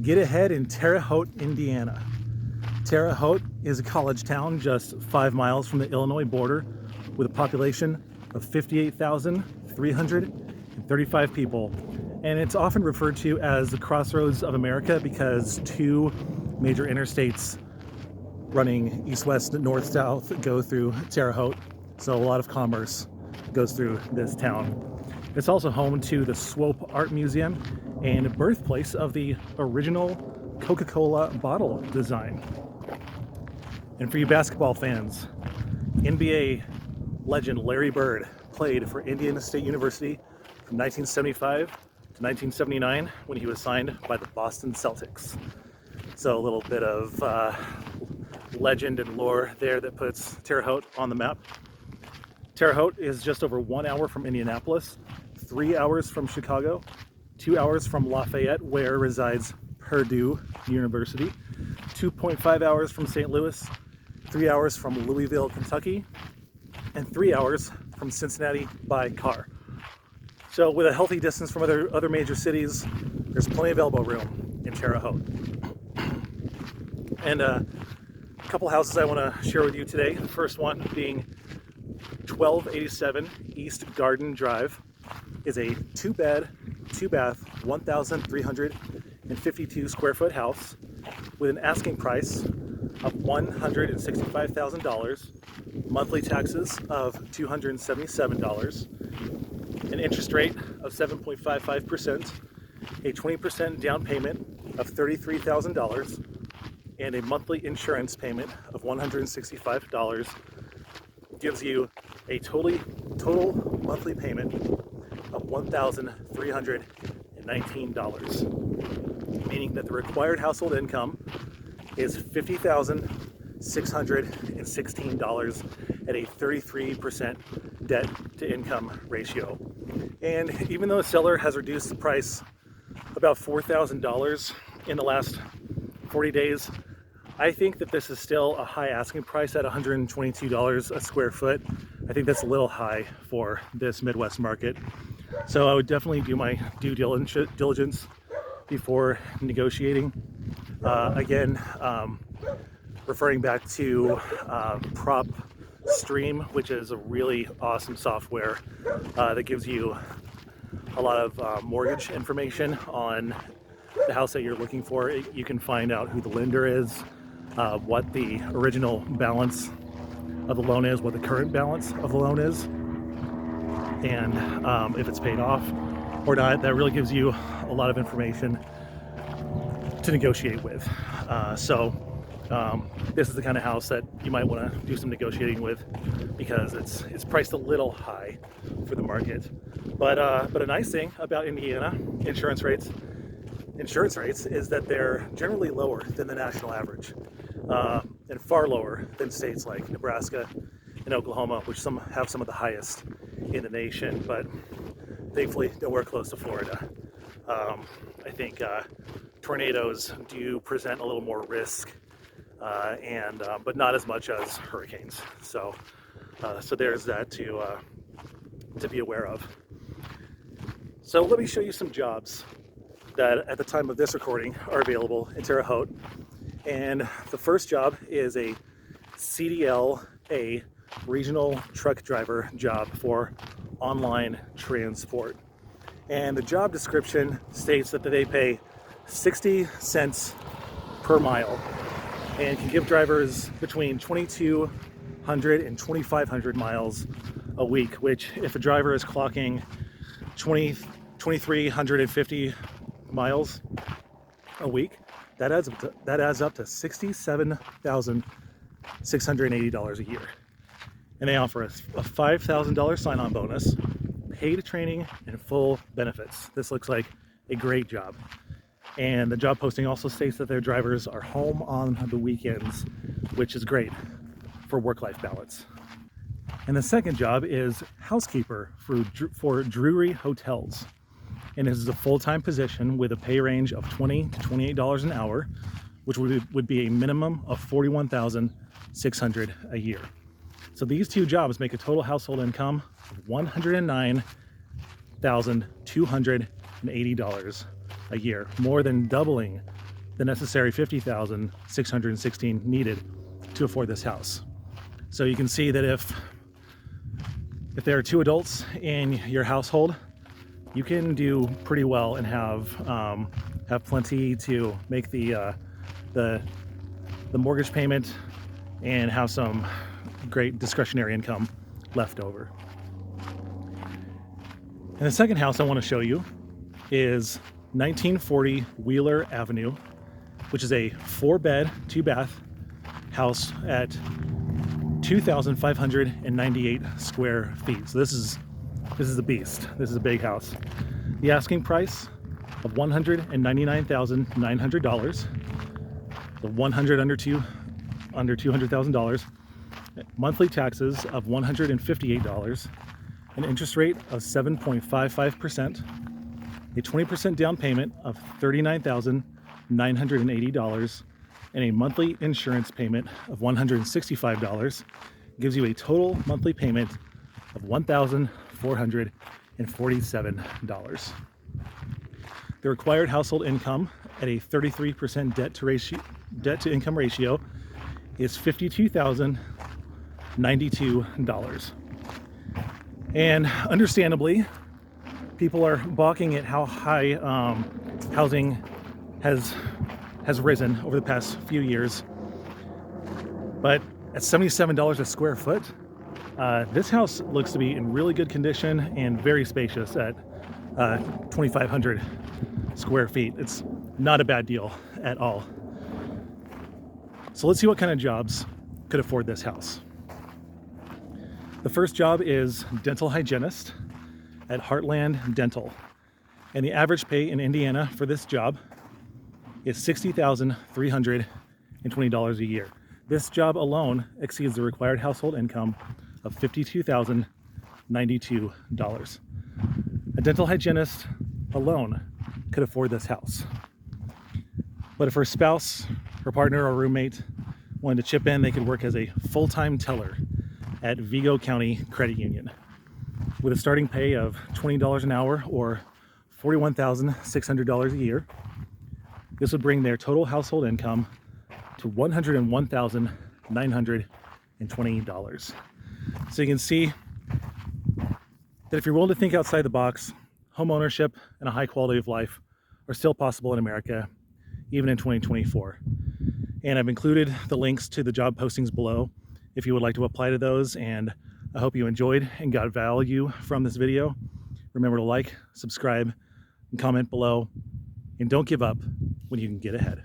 Get ahead in Terre Haute, Indiana. Terre Haute is a college town just 5 miles from the Illinois border with a population of 58,335 people. And it's often referred to as the crossroads of America because two major interstates running east-west, north-south go through Terre Haute. So a lot of commerce goes through this town. It's also home to the Swope Art Museum and birthplace of the original Coca-Cola bottle design. And for you basketball fans, NBA legend Larry Bird played for Indiana State University from 1975 to 1979 when he was signed by the Boston Celtics. So a little bit of legend and lore there that puts Terre Haute on the map. Terre Haute is just over 1 hour from Indianapolis, 3 hours from Chicago, 2 hours from Lafayette, where resides Purdue University, 2.5 hours from St. Louis, 3 hours from Louisville, Kentucky, and 3 hours from Cincinnati by car. So with a healthy distance from other major cities, there's plenty of elbow room in Terre Haute. And a couple houses I want to share with you today. The first one being 1287 East Garden Drive is a 2-bed, 2-bath, 1,352 square foot house with an asking price of $165,000, monthly taxes of $277, an interest rate of 7.55%, a 20% down payment of $33,000, and a monthly insurance payment of $165 gives you a total monthly payment of $1,319, meaning that the required household income is $50,616 at a 33% debt to income ratio. And even though the seller has reduced the price about $4,000 in the last 40 days, I think that this is still a high asking price at $122 a square foot. I think that's a little high for this Midwest market. So I would definitely do my due diligence before negotiating. Referring back to Prop Stream, which is a really awesome software that gives you a lot of mortgage information on the house that you're looking for. You can find out who the lender is, what the original balance of the loan is, what the current balance of the loan is, and if it's paid off or not. That really gives you a lot of information to negotiate with. This is the kind of house that you might want to do some negotiating with because it's priced a little high for the market. But a nice thing about Indiana insurance rates is that they're generally lower than the national average, and far lower than states like Nebraska and Oklahoma, which have some of the highest in the nation, but thankfully nowhere close to Florida. I think tornadoes do present a little more risk, but not as much as hurricanes. So there's that to be aware of. So let me show you some jobs that at the time of this recording are available in Terre Haute. And the first job is a CDL-A regional truck driver job for online transport. And the job description states that they pay 60 cents per mile and can give drivers between 2,200 and 2,500 miles a week, which if a driver is clocking 2,350 miles a week, that adds up to $67,680 a year. And they offer us a $5,000 sign-on bonus, paid training, and full benefits. This looks like a great job. And the job posting also states that their drivers are home on the weekends, which is great for work-life balance. And the second job is housekeeper for Drury Hotels. And this is a full-time position with a pay range of $20 to $28 an hour, which would be a minimum of $41,600 a year. So these two jobs make a total household income of $109,280 a year, more than doubling the necessary $50,616 needed to afford this house. So you can see that if there are 2 adults in your household, you can do pretty well and have plenty to make the mortgage payment and have some great discretionary income left over. And the second house I want to show you is 1940 Wheeler Avenue, which is a 4-bed, 2-bath house at 2,598 square feet. So this is a beast. This is a big house. The asking price of $199,900. The 100 under $200,000. Monthly taxes of $158. An interest rate of 7.55%. A 20% down payment of $39,980. And a monthly insurance payment of $165 gives you a total monthly payment of $1,447. The required household income at a 33% debt to income ratio is $52,092. And understandably, people are balking at how high housing has risen over the past few years. But at $77 a square foot, this house looks to be in really good condition and very spacious at 2,500 square feet. It's not a bad deal at all. So let's see what kind of jobs could afford this house. The first job is dental hygienist at Heartland Dental. And the average pay in Indiana for this job is $60,320 a year. This job alone exceeds the required household income of $52,092. A dental hygienist alone could afford this house. But if her spouse, her partner, or roommate wanted to chip in, they could work as a full-time teller at Vigo County Credit Union with a starting pay of $20 an hour or $41,600 a year. This would bring their total household income to $101,920. So you can see that if you're willing to think outside the box, home ownership and a high quality of life are still possible in America, even in 2024. And I've included the links to the job postings below if you would like to apply to those. And I hope you enjoyed and got value from this video. Remember to like, subscribe, and comment below. And don't give up when you can get ahead.